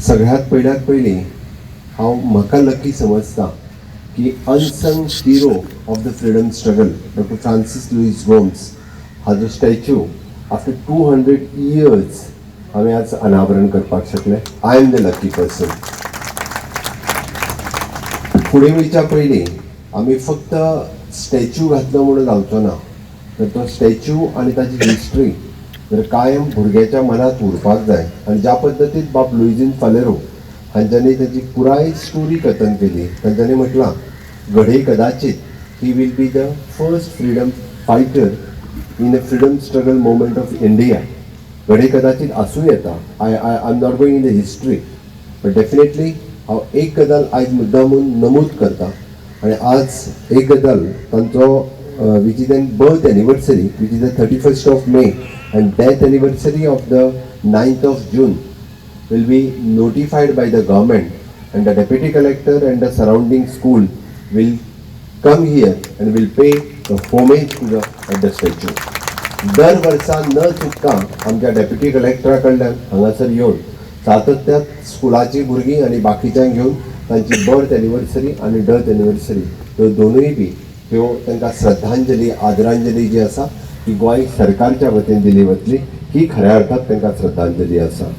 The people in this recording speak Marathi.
सगळ्यात पयली हांव म्हाका लकी समजता की unsung hero of the freedom struggle doctor Francis Luis Gomes हाजो स्टॅच्यू आफ्टर 200 years हांवें आज अनावरण करपाक शकलें. I am the lucky person. फुडें वयच्या पयलीं आमी फक्त स्टॅच्यू घातलो म्हणून रावचो ना, तर तो स्टॅच्यू आनी ताची हिस्ट्री जर कायम भुरग्याच्या मनात उरपाक जाय. आनी ज्या पद्दतीन बाब लुईजीन फालेरो हांच्यांनी ताची पुराय स्टोरी कथन केली. तांच्यांनी म्हटलां घडये कदाचित he will be the first freedom fighter in a freedom struggle movement of India. घडये कदाचित आसूं येता. I am not going in the history, but definitely हांव एक गजाल आयज मुद्दामून नमूद करता. आनी आज एक गजाल तांचो which is then birth anniversary, which is the 31st of May, and death anniversary of the 9th of June will be notified by the government, and the deputy collector and the surrounding school will come here and will pay the homage to the statue. दर वर्सा न चुकता आमच्या डेप्युटी कलेक्टरा कडल्यान हांगासर येवन सातत्यात स्कुलाची भुरगीं आनी बाकीच्यांक घेवन तांची बर्थ एनिवर्सरी आनी डेथ एनिवर्सरी ह्यो दोनूय बी ह्यो तांकां श्रद्धांजली आदरांजली जी आसा ती गोंय सरकारच्या वतीन दिली वतली. ही खऱ्या अर्थान तांकां श्रद्धांजली आसा.